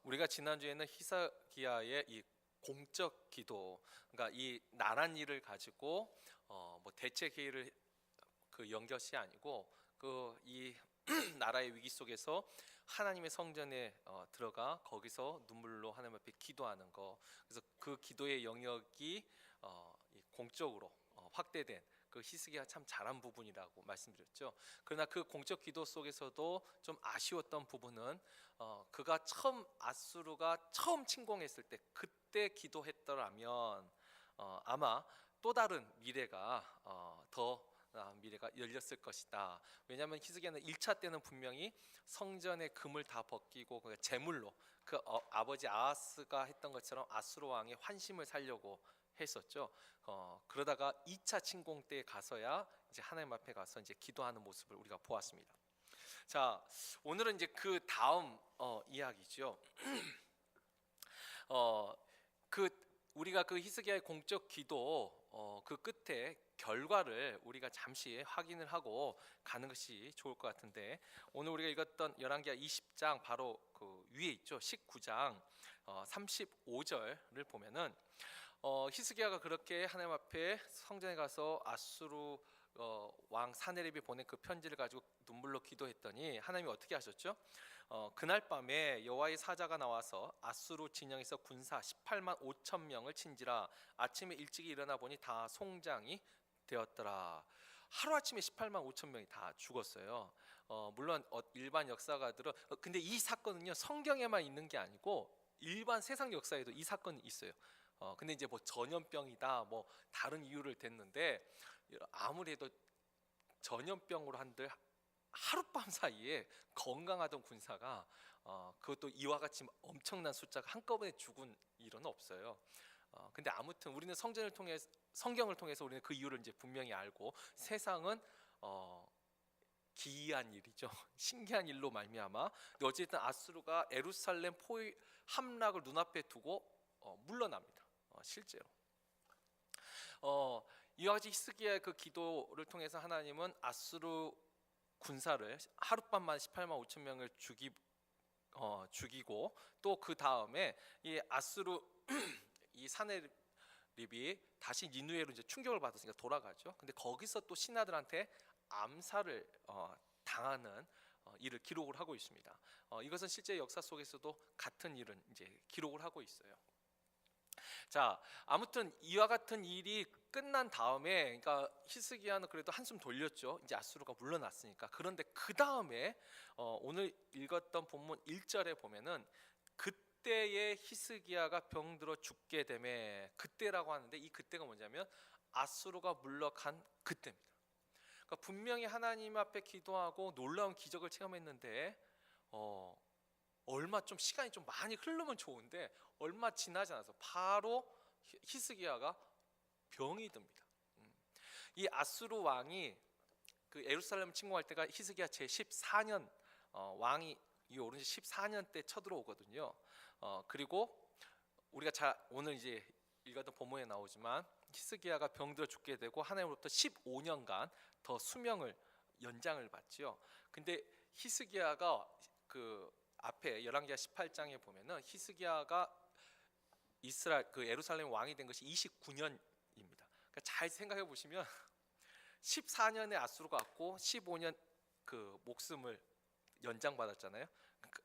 우리가 지난주에는 히스기야의 이 공적 기도, 그러니까 이 나란 일을 가지고 뭐 대책 회의를 연 것이 아니고 그 이 나라의 위기 속에서 하나님의 성전에 들어가 거기서 눈물로 하나님 앞에 기도하는 거. 그래서 그 기도의 영역이 이 공적으로 확대된 그 히스기야 참 잘한 부분이라고 말씀드렸죠. 그러나 그 공적 기도 속에서도 좀 아쉬웠던 부분은 그가 아수르가 처음 침공했을 때 그때 기도했더라면 아마 또 다른 미래가 더 미래가 열렸을 것이다. 왜냐하면 히스기야는 1차 때는 분명히 성전의 금을 다 벗기고 그 제물로 아버지 아하스가 했던 것처럼 아수르 왕의 환심을 살려고 했었죠. 그러다가 2차 침공 때 가서야 이제 하나님 앞에 가서 이제 기도하는 모습을 우리가 보았습니다. 자, 오늘은 이제 그 다음 이야기죠. 그 우리가 그 히스기야의 공적 기도 그 끝에 결과를 우리가 잠시 확인을 하고 가는 것이 좋을 것 같은데, 오늘 우리가 읽었던 열왕기하 20장 바로 그 위에 있죠. 19장 35절을 보면은 히스기야가 그렇게 하나님 앞에 성전에 가서 아수르 왕 사네립이 보낸 그 편지를 가지고 눈물로 기도했더니 하나님이 어떻게 하셨죠? 그날 밤에 여호와의 사자가 나와서 아수르 진영에서 군사 18만 5천 명을 친지라. 아침에 일찍이 일어나 보니 다 송장이 되었더라. 하루아침에 18만 5천 명이 다 죽었어요. 물론 일반 역사가들은 근데 이 사건은요 성경에만 있는 게 아니고 일반 세상 역사에도 이 사건이 있어요. 근데 이제 뭐 전염병이다 뭐 다른 이유를 댔는데, 아무래도 전염병으로 한들 하룻밤 사이에 건강하던 군사가 그것도 이와 같이 엄청난 숫자가 한꺼번에 죽은 일은 없어요. 근데 아무튼 우리는 성경을 통해서 우리는 그 이유를 이제 분명히 알고, 세상은 기이한 일이죠. 신기한 일로 말미암아. 근데 어쨌든 아수르가 예루살렘 포위 함락을 눈앞에 두고 물러납니다. 실제로 이와 같이 히스기야의 그 기도를 통해서 하나님은 아수르 군사를 하룻밤 만에 18만 5천 명을 죽이고, 또 그 다음에 이 아수르 이 사네립이 다시 니누에로 이제 충격을 받았으니까 돌아가죠. 근데 거기서 또 신하들한테 암살을 당하는 일을 기록을 하고 있습니다. 이것은 실제 역사 속에서도 같은 일은 이제 기록을 하고 있어요. 자, 아무튼 이와 같은 일이 끝난 다음에, 그러니까 히스기야는 그래도 한숨 돌렸죠. 이제 아수르가 물러났으니까. 그런데 그 다음에 오늘 읽었던 본문 1절에 보면은 그때의 히스기야가 병들어 죽게 되매, 그때라고 하는데 이 그때가 뭐냐면 아수르가 물러간 그때입니다. 그러니까 분명히 하나님 앞에 기도하고 놀라운 기적을 체험했는데 얼마 좀 시간이 좀 많이 흐르면 좋은데 얼마 지나지 않아서 바로 히스기야가 병이 듭니다. 이 아수르 왕이 그 예루살렘 침공할 때가 히스기야 제 14년 왕이 오른 지 14년 때 쳐들어오거든요. 그리고 우리가 오늘 이제 읽었던 본문에 나오지만 히스기야가 병들어 죽게 되고 하나님으로부터 15년간 더 수명을 연장을 받지요. 근데 히스기야가 그 앞에 열왕기하 18장에 보면은 히스기야가 이스라엘 그 예루살렘 왕이 된 것이 29년입니다. 그러니까 잘 생각해 보시면 14년에 아수르가 왔고 15년 그 목숨을 연장받았잖아요.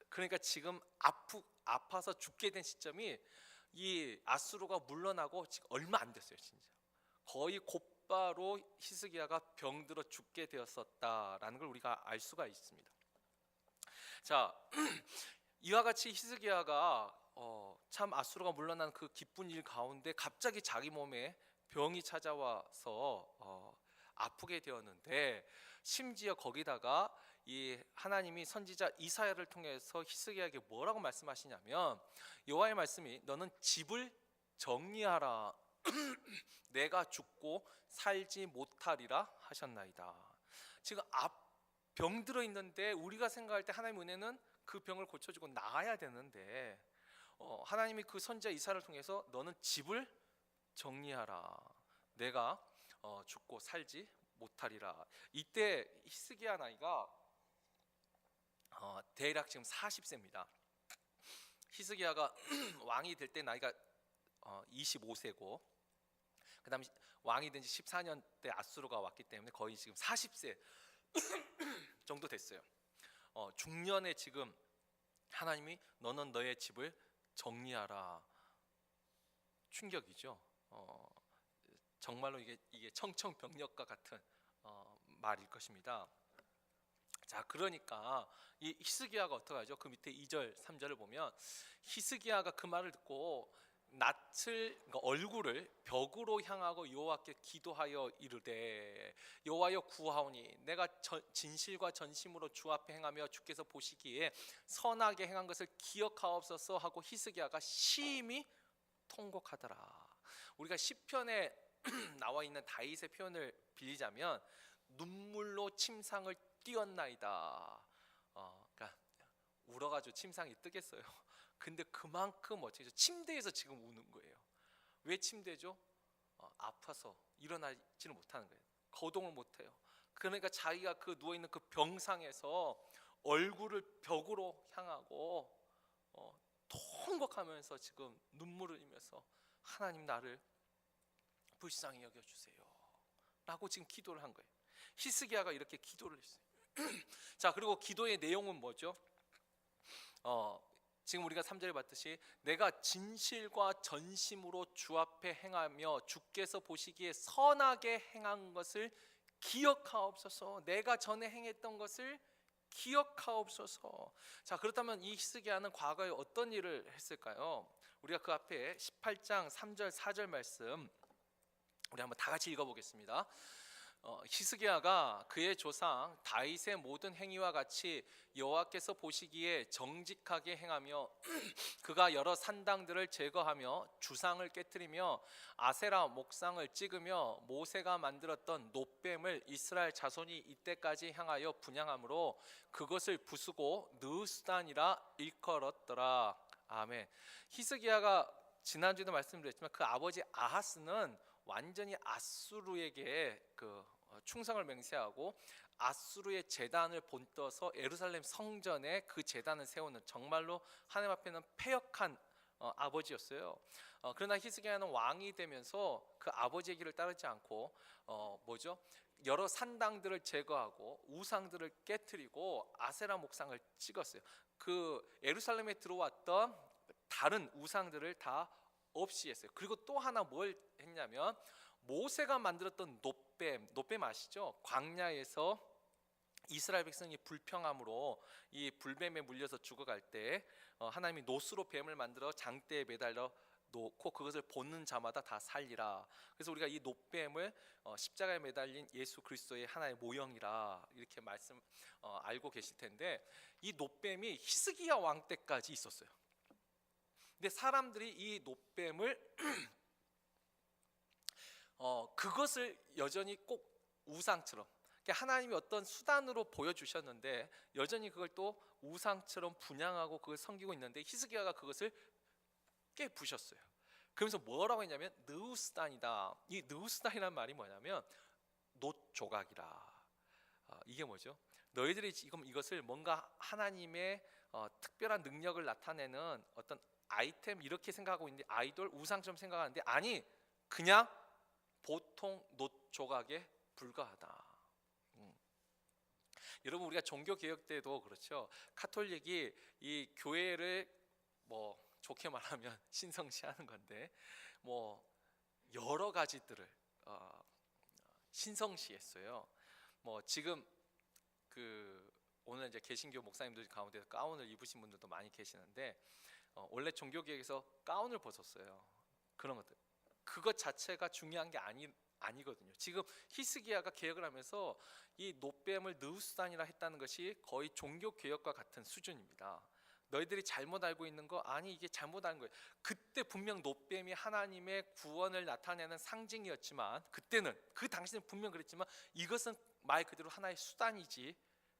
그러니까 지금 아파서 죽게 된 시점이 이 아수르가 물러나고 지금 얼마 안 됐어요. 진짜 거의 곧바로 히스기야가 병들어 죽게 되었었다라는 걸 우리가 알 수가 있습니다. 자, 이와 같이 히스기야가 참 아수르가 물러난 그 기쁜 일 가운데 갑자기 자기 몸에 병이 찾아와서 아프게 되었는데, 심지어 거기다가 이 하나님이 선지자 이사야를 통해서 히스기야에게 뭐라고 말씀하시냐면, 여호와의 말씀이 너는 집을 정리하라 내가 죽고 살지 못하리라 하셨나이다. 지금 병들어 있는데 우리가 생각할 때 하나님의 은혜는 그 병을 고쳐주고 나아야 되는데 하나님이 그 선지자 이사를 통해서 너는 집을 정리하라 내가 죽고 살지 못하리라. 이때 히스기야 나이가 대략 지금 40세입니다. 히스기야가 왕이 될 때 나이가 25세고, 그다음에 왕이 된 지 14년 때 아수르가 왔기 때문에 거의 지금 40세 정도 됐어요. 중년에 지금 하나님이 너는 너의 집을 정리하라. 충격이죠. 정말로 이게 청천벽력과 같은 말일 것입니다. 자, 그러니까 이 히스기야가 어떡하죠? 그 밑에 2절, 3절을 보면 히스기야가 그 말을 듣고 그러니까 얼굴을 벽으로 향하고 여호와께 기도하여 이르되 여호와여 구하오니 내가 진실과 전심으로 주 앞에 행하며 주께서 보시기에 선하게 행한 것을 기억하옵소서 하고 히스기야가 심히 통곡하더라. 우리가 시편에 나와 있는 다윗의 표현을 빌리자면 눈물로 침상을 띄었나이다. 그러니까 울어가지고 침상이 뜨겠어요. 근데 그만큼 어떻게 침대에서 지금 우는 거예요. 왜 침대죠? 아파서 일어나지를 못하는 거예요. 거동을 못해요. 그러니까 자기가 그 누워있는 그 병상에서 얼굴을 벽으로 향하고 통곡하면서 지금 눈물을 흘리면서 하나님 나를 불쌍히 여겨주세요 라고 지금 기도를 한 거예요. 히스기야가 이렇게 기도를 했어요. 자, 그리고 기도의 내용은 뭐죠? 지금 우리가 3절에 봤듯이 내가 진실과 전심으로 주 앞에 행하며 주께서 보시기에 선하게 행한 것을 기억하옵소서. 내가 전에 행했던 것을 기억하옵소서. 자, 그렇다면 이 히스기야는 과거에 어떤 일을 했을까요? 우리가 그 앞에 18장 3절 4절 말씀 우리 한번 다 같이 읽어보겠습니다. 히스기야가 그의 조상 다윗의 모든 행위와 같이 여호와께서 보시기에 정직하게 행하며 그가 여러 산당들을 제거하며 주상을 깨뜨리며 아세라 목상을 찍으며 모세가 만들었던 놋뱀을 이스라엘 자손이 이때까지 향하여 분향함으로 그것을 부수고 느스단이라 일컬었더라. 아멘. 히스기야가 지난주에도 말씀드렸지만 그 아버지 아하스는 완전히 아수르에게 충성을 맹세하고 아수르의 제단을 본떠서 예루살렘 성전에 그 제단을 세우는 정말로 하나님 앞에는 패역한 아버지였어요. 그러나 히스기야는 왕이 되면서 그 아버지의 길을 따르지 않고 여러 산당들을 제거하고 우상들을 깨뜨리고 아세라 목상을 찍었어요. 그 예루살렘에 들어왔던 다른 우상들을 다 없이 했어요. 그리고 또 하나 뭘 했냐면 모세가 만들었던 놋뱀 아시죠? 광야에서 이스라엘 백성이 불평함으로 이 불뱀에 물려서 죽어갈 때 하나님이 놋으로 뱀을 만들어 장대에 매달려 놓고 그것을 보는 자마다 다 살리라. 그래서 우리가 이 놋뱀을 십자가에 매달린 예수 그리스도의 하나의 모형이라 이렇게 알고 계실 텐데, 이 놋뱀이 히스기야 왕 때까지 있었어요. 근데 사람들이 이 놋뱀을 그것을 여전히 꼭 우상처럼, 그러니까 하나님이 어떤 수단으로 보여주셨는데 여전히 그걸 또 우상처럼 분향하고 그걸 섬기고 있는데 히스기야가 그것을 깨부셨어요. 그러면서 뭐라고 했냐면 느우스단이다. 이 느우스단이라는 말이 뭐냐면 놋 조각이라. 이게 뭐죠? 너희들이 지금 이것을 뭔가 하나님의 특별한 능력을 나타내는 어떤 아이템 이렇게 생각하고 있는데, 아이돌 우상처럼 생각하는데 아니, 그냥 보통 놋 조각에 불과하다. 여러분, 우리가 종교 개혁 때도 그렇죠. 카톨릭이 이 교회를 좋게 말하면 신성시하는 건데 여러 가지들을 신성시했어요. 지금 오늘 이제 개신교 목사님들 가운데 가운을 입으신 분들도 많이 계시는데 원래 종교개혁에서 가운을 벗었어요. 그런 것들, 그것 자체가 중요한 게 아니거든요. 지금 히스기야가 개혁을 하면서 이 놋뱀을 느우스단이라 했다는 것이 거의 종교개혁과 같은 수준입니다. 너희들이 잘못 알고 있는 거, 아니 이게 잘못 한 거예요. 그때 분명 놋뱀이 하나님의 구원을 나타내는 상징이었지만, 그때는 그 당시는 분명 그랬지만 이것은 말 그대로 하나의 수단이지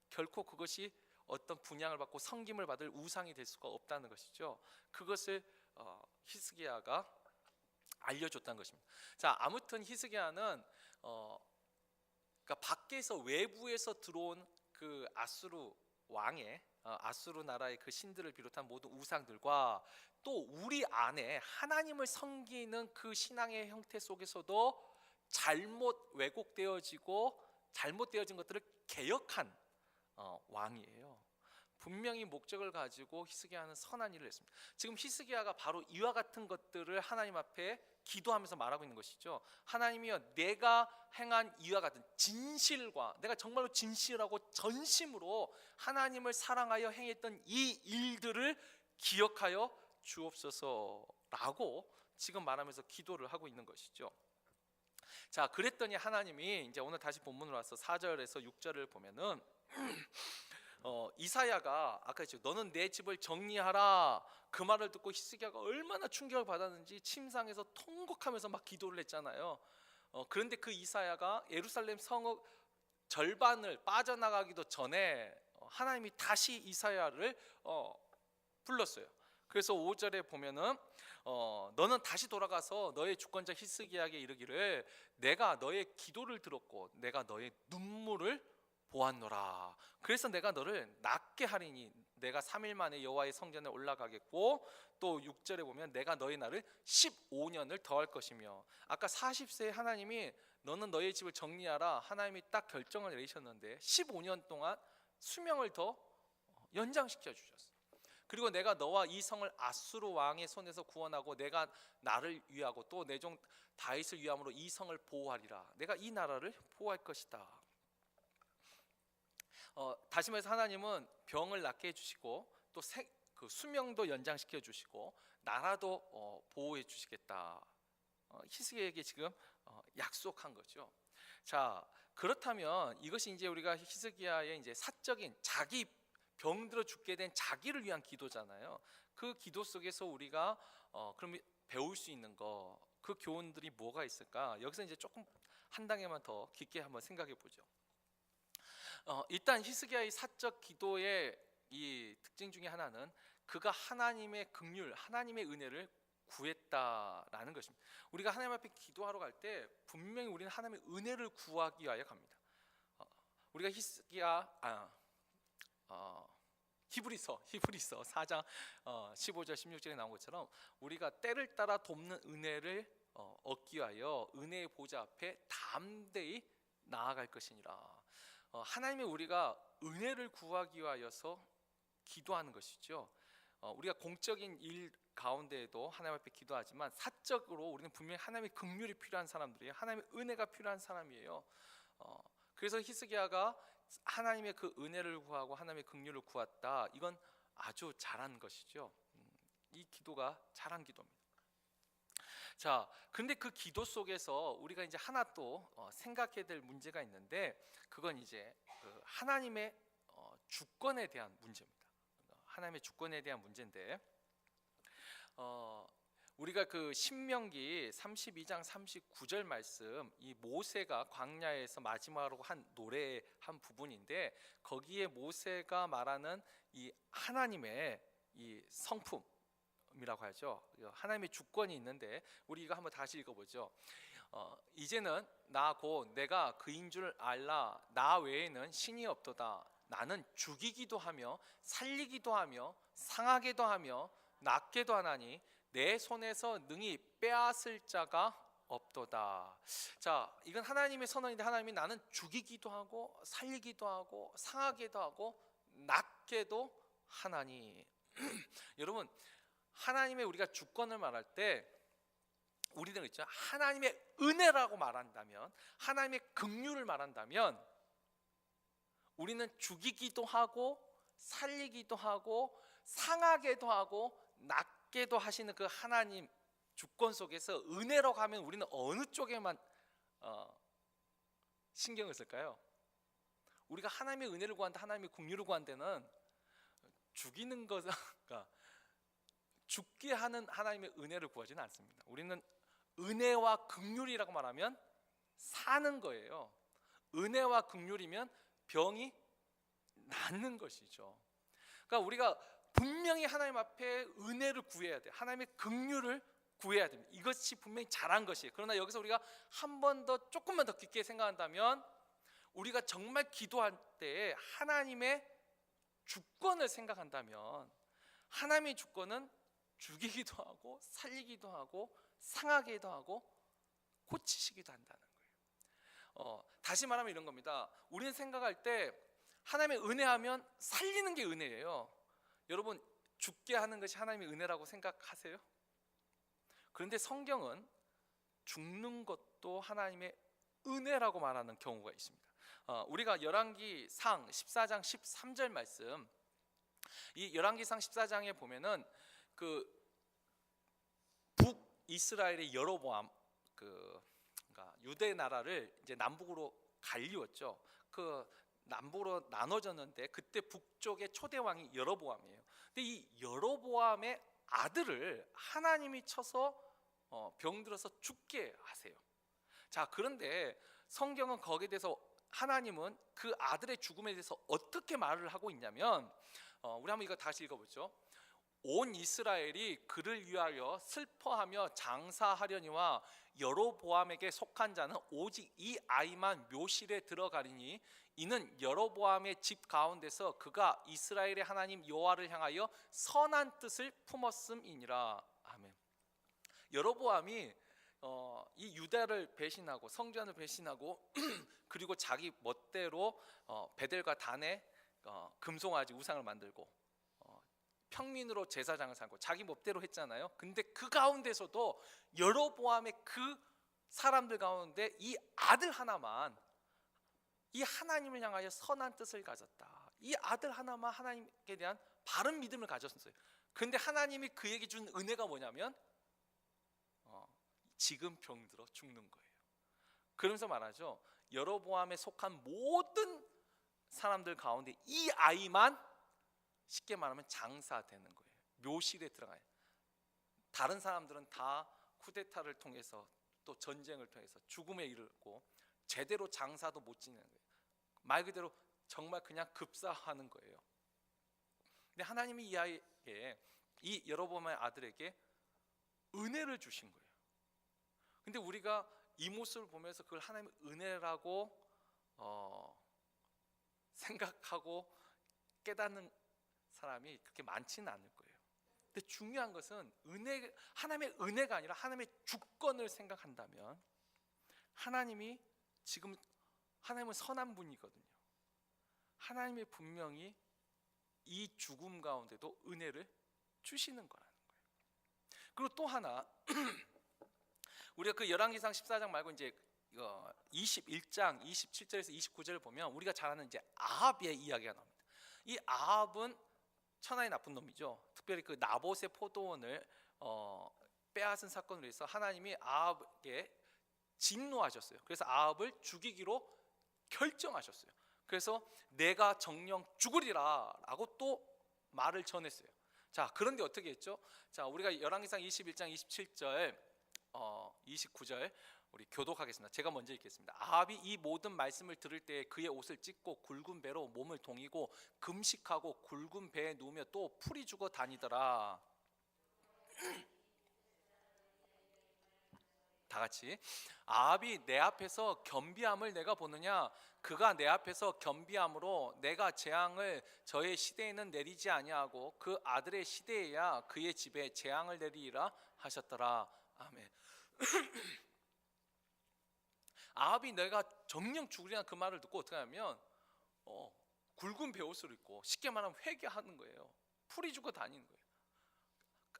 결코 그것이 어떤 분향을 받고 섬김을 받을 우상이 될 수가 없다는 것이죠. 그것을 히스기야가 알려줬다는 것입니다. 자, 아무튼 히스기야는 그러니까 밖에서 외부에서 들어온 그 아수르 왕의 아수르 나라의 그 신들을 비롯한 모든 우상들과 또 우리 안에 하나님을 섬기는 그 신앙의 형태 속에서도 잘못 왜곡되어지고 잘못되어진 것들을 개혁한 왕이에요. 분명히 목적을 가지고 히스기야는 선한 일을 했습니다. 지금 히스기야가 바로 이와 같은 것들을 하나님 앞에 기도하면서 말하고 있는 것이죠. 하나님이여, 내가 행한 이와 같은 진실과, 내가 정말로 진실하고 전심으로 하나님을 사랑하여 행했던 이 일들을 기억하여 주옵소서라고 지금 말하면서 기도를 하고 있는 것이죠. 자, 그랬더니 하나님이 이제 오늘 다시 본문으로 와서 4절에서 6절을 보면은 이사야가 아까 했죠. 너는 내 집을 정리하라. 그 말을 듣고 히스기야가 얼마나 충격을 받았는지 침상에서 통곡하면서 막 기도를 했잖아요. 그런데 그 이사야가 예루살렘 성읍 절반을 빠져나가기도 전에 하나님이 다시 이사야를 불렀어요. 그래서 5절에 보면은 너는 다시 돌아가서 너의 주권자 히스기야에게 이르기를 내가 너의 기도를 들었고 내가 너의 눈물을 보았노라. 그래서 내가 너를 낫게 하리니 내가 3일 만에 여호와의 성전에 올라가겠고, 또 6절에 보면 내가 너의 날을 15년을 더할 것이며, 아까 40세에 하나님이 너는 너의 집을 정리하라 하나님이 딱 결정을 내리셨는데 15년 동안 수명을 더 연장시켜 주셨어요. 그리고 내가 너와 이 성을 아수르 왕의 손에서 구원하고 내가 나를 위하고 또 내 종 다윗을 위함으로 이 성을 보호하리라. 내가 이 나라를 보호할 것이다. 다시 말해서 하나님은 병을 낫게 해주시고 또 그 수명도 연장시켜 주시고 나라도 보호해 주시겠다. 히스기야에게 지금 약속한 거죠. 자, 그렇다면 이것이 이제 우리가 히스기야의 이제 사적인 자기 병들어 죽게 된 자기를 위한 기도잖아요. 그 기도 속에서 우리가 그럼 배울 수 있는 거, 그 교훈들이 뭐가 있을까? 여기서 이제 조금 한 단계만 더 깊게 한번 생각해 보죠. 일단 히스기야의 사적 기도의 이 특징 중에 하나는 그가 하나님의 긍휼, 하나님의 은혜를 구했다라는 것입니다. 우리가 하나님 앞에 기도하러 갈 때 분명히 우리는 하나님의 은혜를 구하기 위하여 갑니다. 우리가 히브리서 4장 15절 16절에 나온 것처럼 우리가 때를 따라 돕는 은혜를 얻기 위하여 은혜의 보좌 앞에 담대히 나아갈 것이니라. 하나님의 우리가 은혜를 구하기 위하여서 기도하는 것이죠. 우리가 공적인 일 가운데에도 하나님 앞에 기도하지만 사적으로 우리는 분명히 하나님의 긍휼이 필요한 사람들이에요. 하나님의 은혜가 필요한 사람이에요. 그래서 히스기야가 하나님의 그 은혜를 구하고 하나님의 긍휼을 구했다. 이건 아주 잘한 것이죠. 이 기도가 잘한 기도입니다. 자, 근데 그 기도 속에서 우리가 이제 하나 또 생각해야 될 문제가 있는데, 그건 이제 그 하나님의 주권에 대한 문제입니다. 하나님의 주권에 대한 문제인데, 우리가 그 신명기 32장 39절 말씀, 이 모세가 광야에서 마지막으로 한 노래 한 부분인데, 거기에 모세가 말하는 이 하나님의 이 성품이라고 하죠. 하나님의 주권이 있는데 우리 이거 한번 다시 읽어보죠. 이제는 나 곧 내가 그인 줄 알라. 나 외에는 신이 없도다. 나는 죽이기도 하며 살리기도 하며 상하게도 하며 낫게도 하나니 내 손에서 능히 빼앗을 자가 없도다. 자, 이건 하나님의 선언인데, 하나님이 나는 죽이기도 하고 살리기도 하고 상하게도 하고 낫게도 하나니. 여러분, 하나님의 우리가 주권을 말할 때 우리는 있죠, 하나님의 은혜라고 말한다면, 하나님의 긍휼을 말한다면 우리는 죽이기도 하고 살리기도 하고 상하게도 하고 낫게도 하시는 그 하나님 주권 속에서 은혜로 가면 우리는 어느 쪽에만 신경을 쓸까요? 우리가 하나님의 은혜를 구한다, 하나님의 긍휼을 구한 데는 죽이는 것과 죽게 하는 하나님의 은혜를 구하지는 않습니다. 우리는 은혜와 긍휼이라고 말하면 사는 거예요. 은혜와 긍휼이면 병이 낫는 것이죠. 그러니까 우리가 분명히 하나님 앞에 은혜를 구해야 돼. 하나님의 긍휼을 구해야 됩니다. 이것이 분명히 잘한 것이에요. 그러나 여기서 우리가 한 번 더 조금만 더 깊게 생각한다면, 우리가 정말 기도할 때 하나님의 주권을 생각한다면 하나님의 주권은 죽이기도 하고 살리기도 하고 상하기도 하고 고치시기도 한다는 거예요. 다시 말하면 이런 겁니다. 우리는 생각할 때 하나님의 은혜하면 살리는 게 은혜예요. 여러분, 죽게 하는 것이 하나님의 은혜라고 생각하세요? 그런데 성경은 죽는 것도 하나님의 은혜라고 말하는 경우가 있습니다. 우리가 열왕기상 14장 13절 말씀, 이 열왕기상 14장에 보면은 그 북이스라엘의 여로보암, 그러니까 유대 나라를 이제 남북으로 갈리웠죠. 그 남북으로 나눠졌는데 그때 북쪽의 초대 왕이 여로보암이에요. 근데 이 여로보암의 아들을 하나님이 쳐서 병들어서 죽게 하세요. 자, 그런데 성경은 거기에 대해서 하나님은 그 아들의 죽음에 대해서 어떻게 말을 하고 있냐면, 우리 한번 이거 다시 읽어보죠. 온 이스라엘이 그를 위하여 슬퍼하며 장사하려니와 여로보암에게 속한 자는 오직 이 아이만 묘실에 들어가리니 이는 여로보암의 집 가운데서 그가 이스라엘의 하나님 여호와를 향하여 선한 뜻을 품었음이니라. 아멘. 여로보암이 이 유다를 배신하고 성전을 배신하고 그리고 자기 멋대로 베델과 단에 금송아지 우상을 만들고 평민으로 제사장을 삼고 자기 멋대로 했잖아요. 근데 그 가운데서도 여로보암의 그 사람들 가운데 이 아들 하나만 이 하나님을 향하여 선한 뜻을 가졌다. 이 아들 하나만 하나님께 대한 바른 믿음을 가졌어요. 근데 하나님이 그에게 준 은혜가 뭐냐면 지금 병들어 죽는 거예요. 그러면서 말하죠. 여로보암에 속한 모든 사람들 가운데 이 아이만 쉽게 말하면 장사되는 거예요. 묘실에 들어가요. 다른 사람들은 다 쿠데타를 통해서 또 전쟁을 통해서 죽음에 이르고 제대로 장사도 못 지내는 거예요. 말 그대로 정말 그냥 급사하는 거예요. 근데 하나님이 이 아이에게, 이 여로보암의 아들에게 은혜를 주신 거예요. 근데 우리가 이 모습을 보면서 그걸 하나님의 은혜라고 생각하고 깨닫는 사람이 그렇게 많지는 않을 거예요. 근데 중요한 것은 하나님의 은혜가 아니라 하나님의 주권을 생각한다면 하나님이 지금 하나님은 선한 분이거든요. 하나님이 분명히 이 죽음 가운데도 은혜를 주시는 거라는 거예요. 그리고 또 하나 우리가 그 열왕기상 14장 말고 이제 21장 27절에서 29절을 보면 우리가 잘 아는 이제 아합의 이야기가 나옵니다. 이 아합은 천하의 나쁜 놈이죠. 특별히 그 나봇의 포도원을 빼앗은 사건으로 해서 하나님이 아합에게 진노하셨어요. 그래서 아합을 죽이기로 결정하셨어요. 그래서 내가 정령 죽으리라 라고 또 말을 전했어요. 자, 그런데 어떻게 했죠? 자, 우리가 열왕기상 21장 27절 29절 우리 교독하겠습니다. 제가 먼저 읽겠습니다. 아합이 이 모든 말씀을 들을 때 그의 옷을 찢고 굵은 배로 몸을 동이고 금식하고 굵은 배에 누우며 또 풀이 죽어 다니더라. 다 같이. 아합이 내 앞에서 겸비함을 내가 보느냐? 그가 내 앞에서 겸비함으로 내가 재앙을 저의 시대에는 내리지 아니하고 그 아들의 시대에야 그의 집에 재앙을 내리리라 하셨더라. 아멘. 아합이 내가 정령 죽으리라 그 말을 듣고 어떻게 하냐면 굵은 베옷을 입고 쉽게 말하면 회개하는 거예요. 풀이 죽어 다니는 거예요.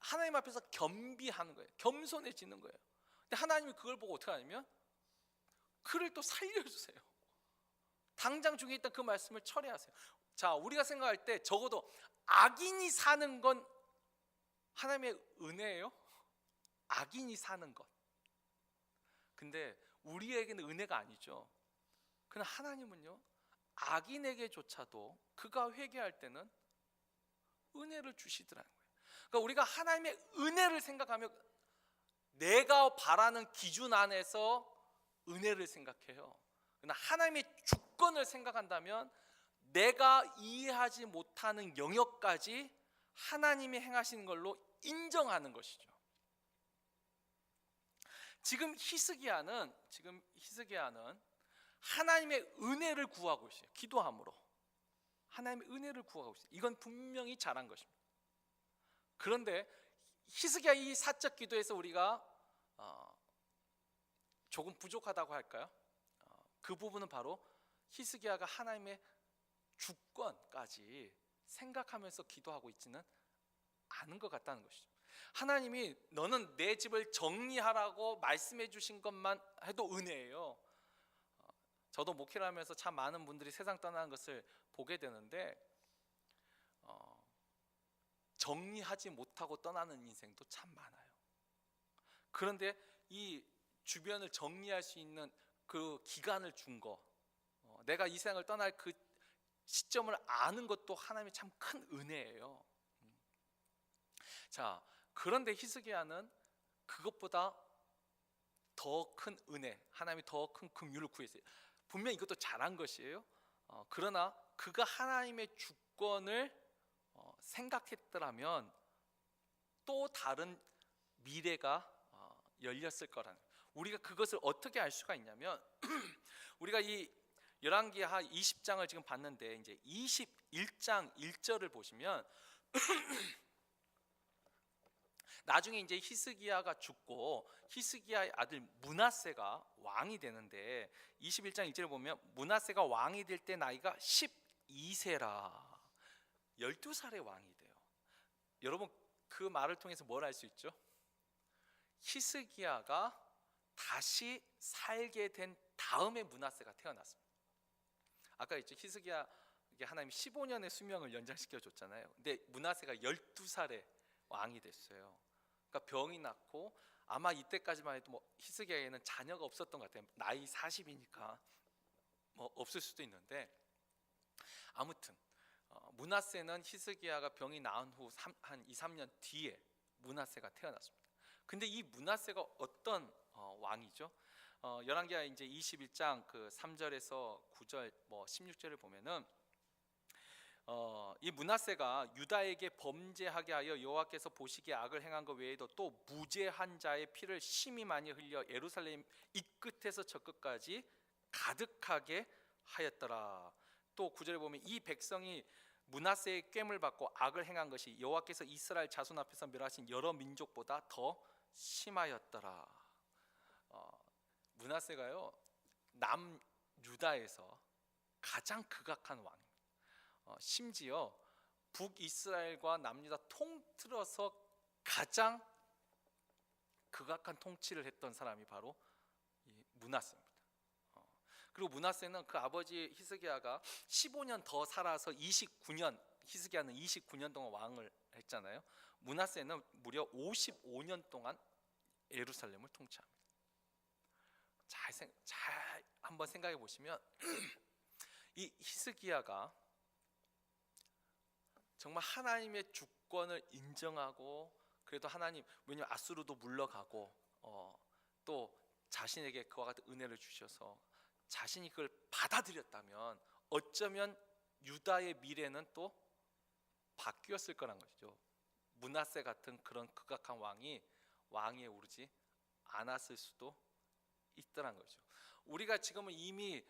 하나님 앞에서 겸비하는 거예요. 겸손해지는 거예요. 근데 하나님이 그걸 보고 어떻게 하냐면 그를 또 살려주세요. 당장 중에 있던 그 말씀을 철회하세요. 자, 우리가 생각할 때 적어도 악인이 사는 건 하나님의 은혜예요. 악인이 사는 것. 근데 우리에게는 은혜가 아니죠. 그러나 하나님은요, 악인에게조차도 그가 회개할 때는 은혜를 주시더라는 거예요. 그러니까 우리가 하나님의 은혜를 생각하면 내가 바라는 기준 안에서 은혜를 생각해요. 그러나 하나님의 주권을 생각한다면 내가 이해하지 못하는 영역까지 하나님이 행하시는 걸로 인정하는 것이죠. 지금 히스기야는 하나님의 은혜를 구하고 있어요. 기도함으로 하나님의 은혜를 구하고 있어요. 이건 분명히 잘한 것입니다. 그런데 히스기야 이 사적 기도에서 우리가 조금 부족하다고 할까요? 그 부분은 바로 히스기야가 하나님의 주권까지 생각하면서 기도하고 있지는 않은 것 같다는 것이죠. 하나님이 너는 내 집을 정리하라고 말씀해 주신 것만 해도 은혜예요. 저도 목회를 하면서 참 많은 분들이 세상 떠나는 것을 보게 되는데 정리하지 못하고 떠나는 인생도 참 많아요. 그런데 이 주변을 정리할 수 있는 그 기간을 준 거, 내가 이 세상을 떠날 그 시점을 아는 것도 하나님의 참 큰 은혜예요. 자, 그런데 히스기야는 그것보다 더 큰 은혜, 하나님이 더 큰 긍휼을 구했어요. 분명 이것도 잘한 것이에요. 그러나 그가 하나님의 주권을 생각했더라면 또 다른 미래가 열렸을 거라는, 우리가 그것을 어떻게 알 수가 있냐면 우리가 이 열왕기하 20장을 지금 봤는데 이제 21장 1절을 보시면 나중에 이제 히스기야가 죽고 히스기야의 아들 므낫세가 왕이 되는데 21장 1절을 보면 므낫세가 왕이 될 때 나이가 12세라 12살의 왕이 돼요. 여러분 그 말을 통해서 뭘 알 수 있죠? 히스기야가 다시 살게 된 다음에 므낫세가 태어났습니다. 아까 있죠, 히스기야에게 하나님이 15년의 수명을 연장시켜 줬잖아요. 근데 므낫세가 12살의 왕이 됐어요. 그러니까 병이 났고 아마 이때까지만 해도 뭐 히스기야에는 자녀가 없었던 것 같아요. 나이 40이니까 뭐 없을 수도 있는데, 아무튼 므낫세는 히스기야가 병이 나은 후 한 2, 3년 뒤에 므낫세가 태어났습니다. 근데 이 므낫세가 어떤 왕이죠? 열왕기하 이제 21장 그 3절에서 9절 뭐 16절을 보면은 이 므낫세가 유다에게 범죄하게 하여 여호와께서 보시기에 악을 행한 것 외에도 또 무죄한 자의 피를 심히 많이 흘려 예루살렘 이 끝에서 저 끝까지 가득하게 하였더라. 또 9절에 보면 이 백성이 므낫세의 괐을 받고 악을 행한 것이 여호와께서 이스라엘 자손 앞에서 멸하신 여러 민족보다 더 심하였더라. 므낫세가요 남유다에서 가장 극악한 왕입니다. 심지어 북이스라엘과 남유다 통틀어서 가장 극악한 통치를 했던 사람이 바로 이 므낫세입니다. 그리고 므낫세는 그 아버지 히스기야가 15년 더 살아서 29년, 히스기야는 29년 동안 왕을 했잖아요. 므낫세는 무려 55년 동안 예루살렘을 통치합니다. 잘 한번 생각해 보시면 이 히스기야가 정말 하나님의 주권을 인정하고, 그래도 하나님, 왜냐하면 아수르도 물러가고 또 자신에게 그와 같은 은혜를 주셔서 자신이 그걸 받아들였다면 어쩌면 유다의 미래는 또 바뀌었을 거란 것이죠. 므낫세 같은 그런 극악한 왕위에 오르지 않았을 수도 있더란 거죠. 우리가 지금은 이미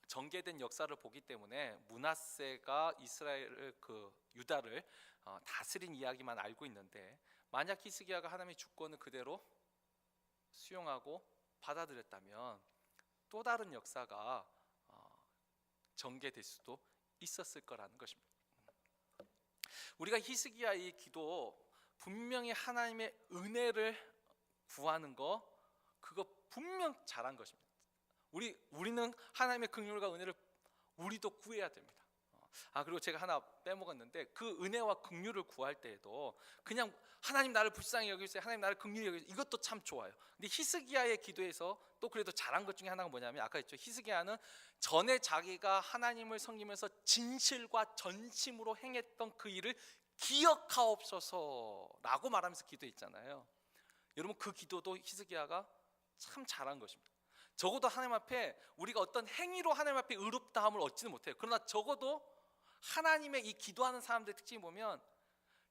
전개된 역사를 보기 때문에 므낫세가 이스라엘을 유다를 다스린 이야기만 알고 있는데, 만약 히스기야가 하나님의 주권을 그대로 수용하고 받아들였다면 또 다른 역사가 전개될 수도 있었을 거라는 것입니다. 우리가 히스기야의 기도 분명히 하나님의 은혜를 구하는 거, 그거 분명 잘한 것입니다. 우리는 하나님의 긍휼과 은혜를 우리도 구해야 됩니다. 그리고 제가 하나 빼먹었는데, 그 은혜와 긍휼을 구할 때에도 그냥 하나님 나를 불쌍히 여기세요, 하나님 나를 긍휼히 여기세요, 이것도 참 좋아요. 근데 히스기야의 기도에서 또 그래도 잘한 것 중에 하나가 뭐냐면, 아까 했죠, 히스기야는 전에 자기가 하나님을 섬기면서 진실과 전심으로 행했던 그 일을 기억하옵소서라고 말하면서 기도했잖아요. 여러분 그 기도도 히스기야가 참 잘한 것입니다. 적어도 하나님 앞에 우리가 어떤 행위로 하나님 앞에 의롭다함을 얻지는 못해요. 그러나 적어도 하나님의 이 기도하는 사람들의 특징이 보면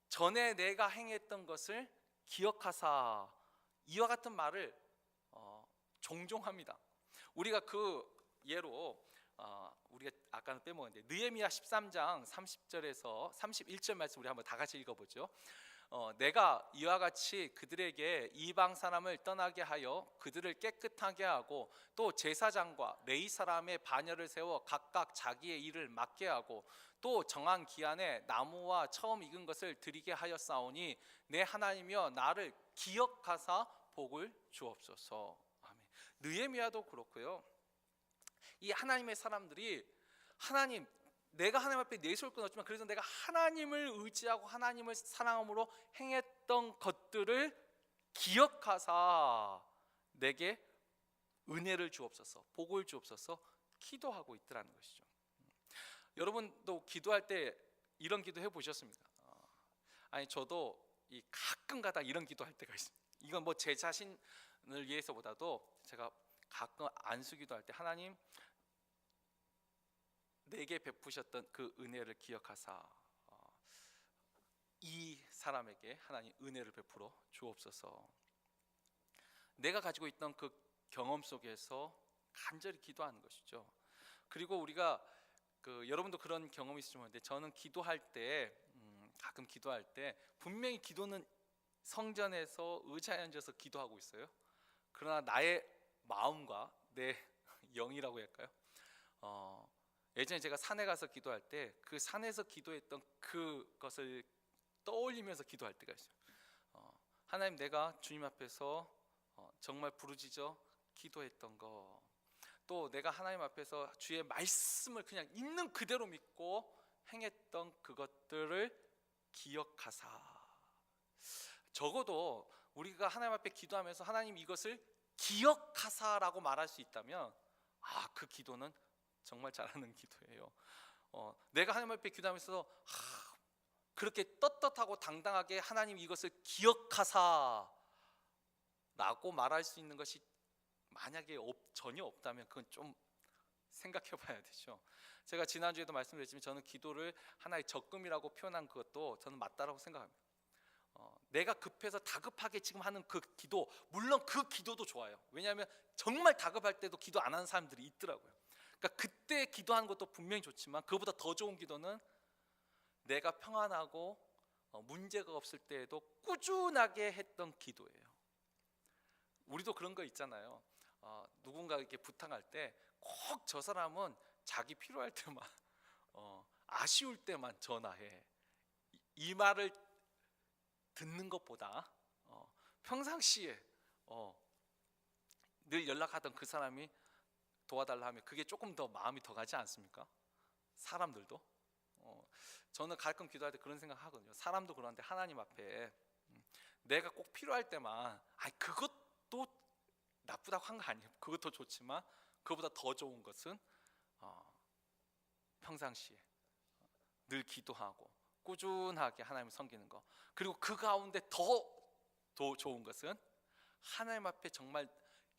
전에 내가 행했던 것을 기억하사, 이와 같은 말을 종종 합니다. 우리가 그 예로 우리가 아까는 빼먹었는데 느헤미야 13장 30절에서 31절 말씀 우리 한번 다 같이 읽어보죠. 내가 이와 같이 그들에게 이방 사람을 떠나게 하여 그들을 깨끗하게 하고 또 제사장과 레위 사람의 반열을 세워 각각 자기의 일을 맡게 하고 또 정한 기한에 나무와 처음 익은 것을 드리게 하였사오니 내 하나님이여 나를 기억하사 복을 주옵소서. 아멘. 느헤미야도 그렇고요. 이 하나님의 사람들이 하나님, 내가 하나님 앞에 내세울 건 없지만 그래서 내가 하나님을 의지하고 하나님을 사랑함으로 행했던 것들을 기억하사 내게 은혜를 주옵소서, 복을 주옵소서 기도하고 있더라는 것이죠. 여러분도 기도할 때 이런 기도 해보셨습니까? 아니 저도 가끔가다 이런 기도할 때가 있습니다. 이건 뭐 제 자신을 위해서보다도 제가 가끔 안수 기도할 때 하나님 내게 베푸셨던 그 은혜를 기억하사 이 사람에게 하나님 은혜를 베풀어 주옵소서. 내가 가지고 있던 그 경험 속에서 간절히 기도하는 것이죠. 그리고 우리가 여러분도 그런 경험이 있으시면 모르는데 저는 기도할 때 가끔 기도할 때 분명히 기도는 성전에서 의자에 앉아서 기도하고 있어요. 그러나 나의 마음과 내 영이라고 할까요? 예전에 제가 산에 가서 기도할 때 그 산에서 기도했던 그것을 떠올리면서 기도할 때가 있어요. 하나님, 내가 주님 앞에서 정말 부르짖어 기도했던 거, 또 내가 하나님 앞에서 주의 말씀을 그냥 있는 그대로 믿고 행했던 그것들을 기억하사, 적어도 우리가 하나님 앞에 기도하면서 하나님 이것을 기억하사라고 말할 수 있다면 그 기도는 정말 잘하는 기도예요. 내가 하나님 앞에 기도하면서 그렇게 떳떳하고 당당하게 하나님 이것을 기억하사 라고 말할 수 있는 것이 만약에 전혀 없다면 그건 좀 생각해 봐야 되죠. 제가 지난주에도 말씀드렸지만 저는 기도를 하나의 적금이라고 표현한 그것도 저는 맞다라고 생각합니다. 내가 급해서 다급하게 지금 하는 그 기도, 물론 그 기도도 좋아요. 왜냐하면 정말 다급할 때도 기도 안 하는 사람들이 있더라고요. 그러니까 그때 기도하는 것도 분명히 좋지만 그보다 더 좋은 기도는 내가 평안하고 문제가 없을 때에도 꾸준하게 했던 기도예요. 우리도 그런 거 있잖아요. 누군가 이렇게 부탁할 때 꼭 저 사람은 자기 필요할 때만 아쉬울 때만 전화해. 이 말을 듣는 것보다 평상시에 늘 연락하던 그 사람이 도와달라 하면 그게 조금 더 마음이 더 가지 않습니까? 사람들도 저는 가끔 기도할 때 그런 생각 하거든요. 사람도 그런데 하나님 앞에 내가 꼭 필요할 때만 그것도 나쁘다고 한 거 아니에요. 그것도 좋지만 그보다 더 좋은 것은 평상시에 늘 기도하고 꾸준하게 하나님을 섬기는 거, 그리고 그 가운데 더 좋은 것은 하나님 앞에 정말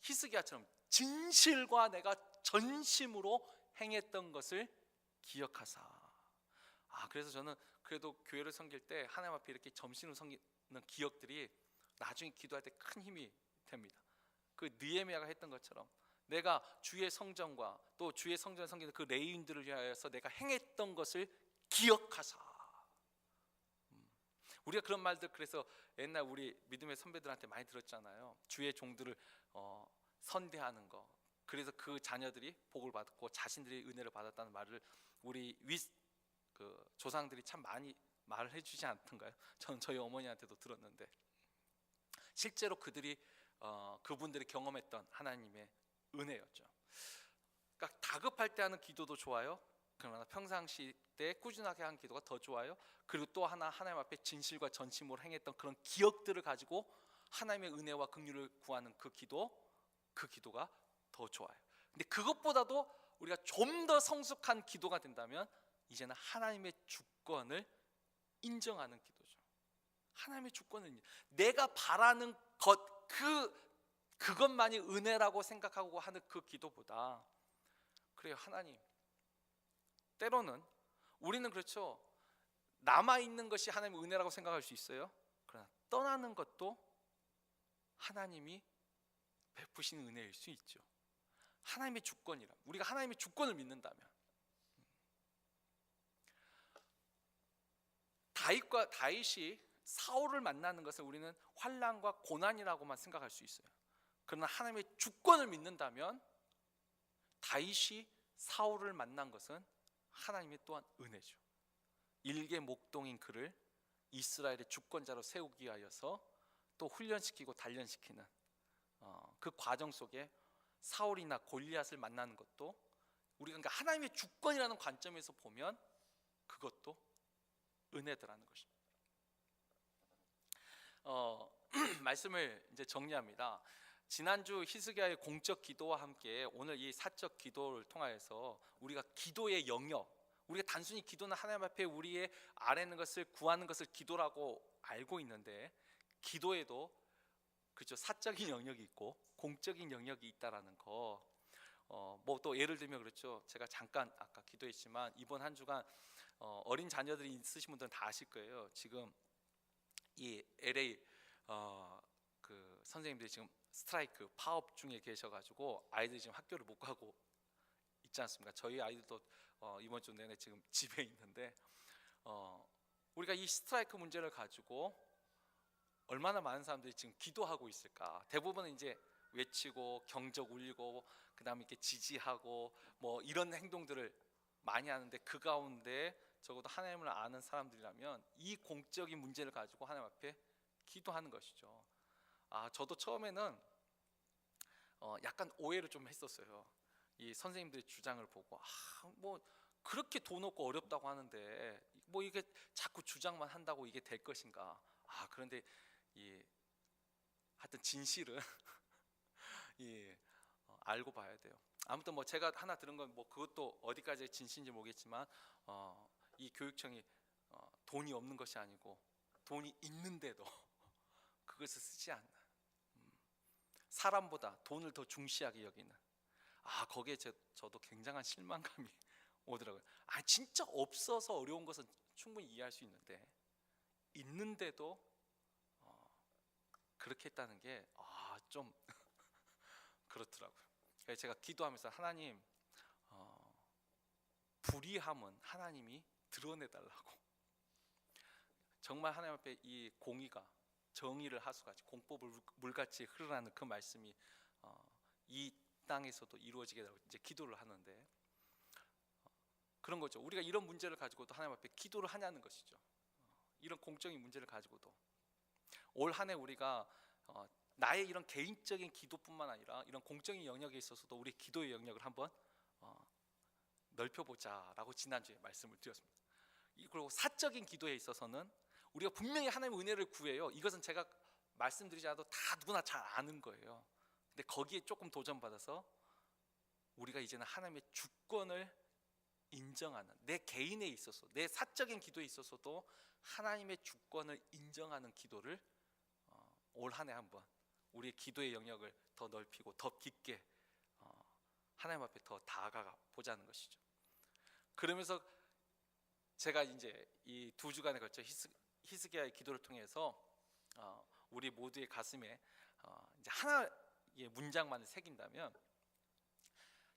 히스기야처럼 진실과 내가 전심으로 행했던 것을 기억하사. 그래서 저는 그래도 교회를 섬길 때 하나님 앞에 이렇게 전심으로 섬기는 기억들이 나중에 기도할 때 큰 힘이 됩니다. 그 느헤미야가 했던 것처럼 내가 주의 성전과 또 주의 성전을 섬기는 그 레위인들을 위하여서 내가 행했던 것을 기억하사. 우리가 그런 말들 그래서 옛날 우리 믿음의 선배들한테 많이 들었잖아요. 주의 종들을 선대하는 거, 그래서 그 자녀들이 복을 받고 자신들이 은혜를 받았다는 말을 우리 조상들이 참 많이 말을 해주지 않던가요? 저는 저희 어머니한테도 들었는데 실제로 그분들이 경험했던 하나님의 은혜였죠. 그러니까 다급할 때 하는 기도도 좋아요. 그러나 평상시 때 꾸준하게 한 기도가 더 좋아요. 그리고 또 하나님 앞에 진실과 전심으로 행했던 그런 기억들을 가지고 하나님의 은혜와 긍휼을 구하는 그 기도가 더 좋아요. 근데 그것보다도 우리가 좀 더 성숙한 기도가 된다면 이제는 하나님의 주권을 인정하는 기도죠. 하나님의 주권을 내가 바라는 그것만이 은혜라고 생각하고 하는 그 기도보다, 그래요, 하나님, 때로는 우리는 그렇죠, 남아있는 것이 하나님의 은혜라고 생각할 수 있어요. 그러나 떠나는 것도 하나님이 베푸신 은혜일 수 있죠. 하나님의 주권이라, 우리가 하나님의 주권을 믿는다면, 다윗이 사울을 만나는 것을 우리는 환난과 고난이라고만 생각할 수 있어요. 그러나 하나님의 주권을 믿는다면 다윗이 사울을 만난 것은 하나님의 또한 은혜죠. 일개 목동인 그를 이스라엘의 주권자로 세우기 위하여서 또 훈련시키고 단련시키는 그 과정 속에 사울이나 골리앗을 만나는 것도 우리가 그러니까 하나님의 주권이라는 관점에서 보면 그것도 은혜더라는 것입니다. 말씀을 이제 정리합니다. 지난주 히스기야의 공적 기도와 함께 오늘 이 사적 기도를 통하여서 우리가 기도의 영역, 우리가 단순히 기도는 하나님 앞에 우리의 아뢰는 것을 구하는 것을 기도라고 알고 있는데, 기도에도 그렇죠, 사적인 영역이 있고 공적인 영역이 있다라는 거. 뭐 또 예를 들면 그렇죠, 제가 잠깐 아까 기도했지만 이번 한 주간 어린 자녀들이 있으신 분들은 다 아실 거예요. 지금 이 LA 그 선생님들이 지금 스트라이크 파업 중에 계셔가지고 아이들이 지금 학교를 못 가고 있지 않습니까? 저희 아이들도 이번 주 내내 지금 집에 있는데, 우리가 이 스트라이크 문제를 가지고 얼마나 많은 사람들이 지금 기도하고 있을까? 대부분은 이제 외치고 경적 울리고 그다음에 이렇게 지지하고 뭐 이런 행동들을 많이 하는데, 그 가운데 적어도 하나님을 아는 사람들이라면 이 공적인 문제를 가지고 하나님 앞에 기도하는 것이죠. 저도 처음에는 약간 오해를 좀 했었어요. 이 선생님들의 주장을 보고 뭐 그렇게 돈 없고 어렵다고 하는데 뭐 이게 자꾸 주장만 한다고 이게 될 것인가? 그런데 하여튼 진실은 알고 봐야 돼요. 아무튼 뭐 제가 하나 들은 건 뭐 그것도 어디까지 진실인지 모르겠지만 이 교육청이 돈이 없는 것이 아니고 돈이 있는데도 그것을 쓰지 않는, 사람보다 돈을 더 중시하게 여기는, 거기에 저도 굉장한 실망감이 오더라고요. 진짜 없어서 어려운 것은 충분히 이해할 수 있는데 있는데도 그렇게 했다는 게 좀 그렇더라고요. 그래서 제가 기도하면서 하나님, 불의함은 하나님이 드러내달라고. 정말 하나님 앞에 이 공의가, 정의를 하수같이 공법을 물같이 흐르라는 그 말씀이 이 땅에서도 이루어지게 되고 이제 기도를 하는데, 그런 거죠. 우리가 이런 문제를 가지고도 하나님 앞에 기도를 하냐는 것이죠. 이런 공적인 문제를 가지고도 올 한 해 우리가 나의 이런 개인적인 기도뿐만 아니라 이런 공적인 영역에 있어서도 우리 기도의 영역을 한번 넓혀보자라고 지난주에 말씀을 드렸습니다. 그리고 사적인 기도에 있어서는 우리가 분명히 하나님의 은혜를 구해요. 이것은 제가 말씀드리지 않아도 다 누구나 잘 아는 거예요. 근데 거기에 조금 도전받아서 우리가 이제는 하나님의 주권을 인정하는, 내 개인에 있어서 내 사적인 기도에 있어서도 하나님의 주권을 인정하는 기도를 올 한 해 한번 우리의 기도의 영역을 더 넓히고 더 깊게 하나님 앞에 더 다가가 보자는 것이죠. 그러면서 제가 이제 이 두 주간에 걸쳐 히스기야의 기도를 통해서 우리 모두의 가슴에 이제 하나의 문장만을 새긴다면,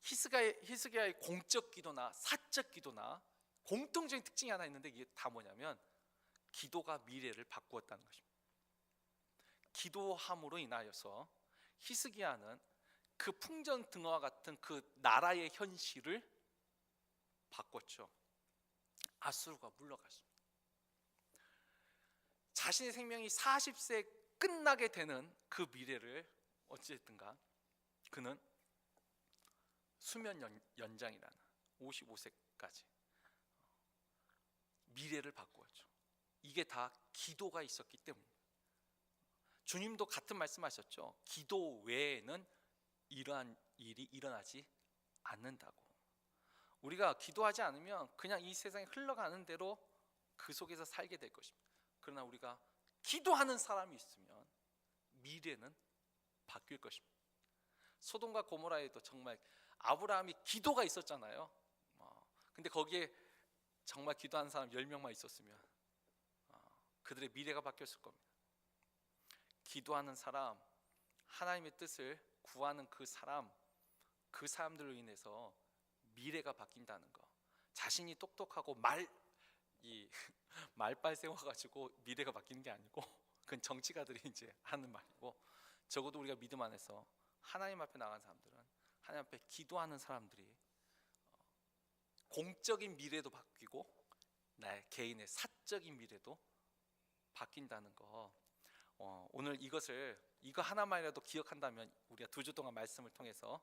히스기야의 공적 기도나 사적 기도나 공통적인 특징이 하나 있는데, 이게 다 뭐냐면 기도가 미래를 바꾸었다는 것입니다. 기도함으로 인하여서 히스기야는 그 풍전등화와 같은 그 나라의 현실을 바꿨죠. 아수르가 물러갔습니다. 자신의 생명이 40세 끝나게 되는 그 미래를 어찌됐든가 그는 수면 연장이라는 55세까지 미래를 바꾸었죠. 이게 다 기도가 있었기 때문입니다. 주님도 같은 말씀하셨죠. 기도 외에는 이러한 일이 일어나지 않는다고. 우리가 기도하지 않으면 그냥 이 세상에 흘러가는 대로 그 속에서 살게 될 것입니다. 그러나 우리가 기도하는 사람이 있으면 미래는 바뀔 것입니다. 소돔과 고모라에도 정말 아브라함이 기도가 있었잖아요. 근데 거기에 정말 기도하는 사람 10명만 있었으면 그들의 미래가 바뀌었을 겁니다. 기도하는 사람, 하나님의 뜻을 구하는 그 사람, 그 사람들로 인해서 미래가 바뀐다는 거. 자신이 똑똑하고 이 말빨 세워가지고 미래가 바뀌는 게 아니고 그건 정치가들이 이제 하는 말이고, 적어도 우리가 믿음 안에서 하나님 앞에 나간 사람들은, 하나님 앞에 기도하는 사람들이 공적인 미래도 바뀌고 나의 개인의 사적인 미래도 바뀐다는 거. 오늘 이거 하나만이라도 기억한다면, 우리가 2주 동안 말씀을 통해서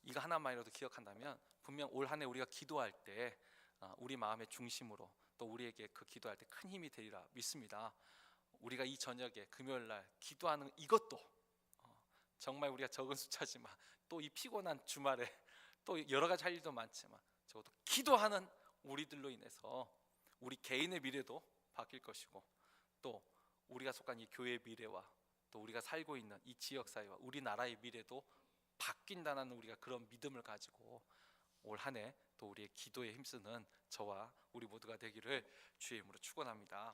이거 하나만이라도 기억한다면 분명 올 한 해 우리가 기도할 때 우리 마음의 중심으로 또 우리에게 그 기도할 때 큰 힘이 되리라 믿습니다. 우리가 이 저녁에 금요일 날 기도하는 이것도 정말 우리가 적은 숫자지만, 또 이 피곤한 주말에 또 여러 가지 할 일도 많지만 적어도 기도하는 우리들로 인해서 우리 개인의 미래도 바뀔 것이고, 또 우리가 속한 이 교회의 미래와 또 우리가 살고 있는 이 지역 사회와 우리나라의 미래도 바뀐다는 우리가 그런 믿음을 가지고 올 한 해 또 우리의 기도에 힘쓰는 저와 우리 모두가 되기를 주의 이름으로 축원합니다.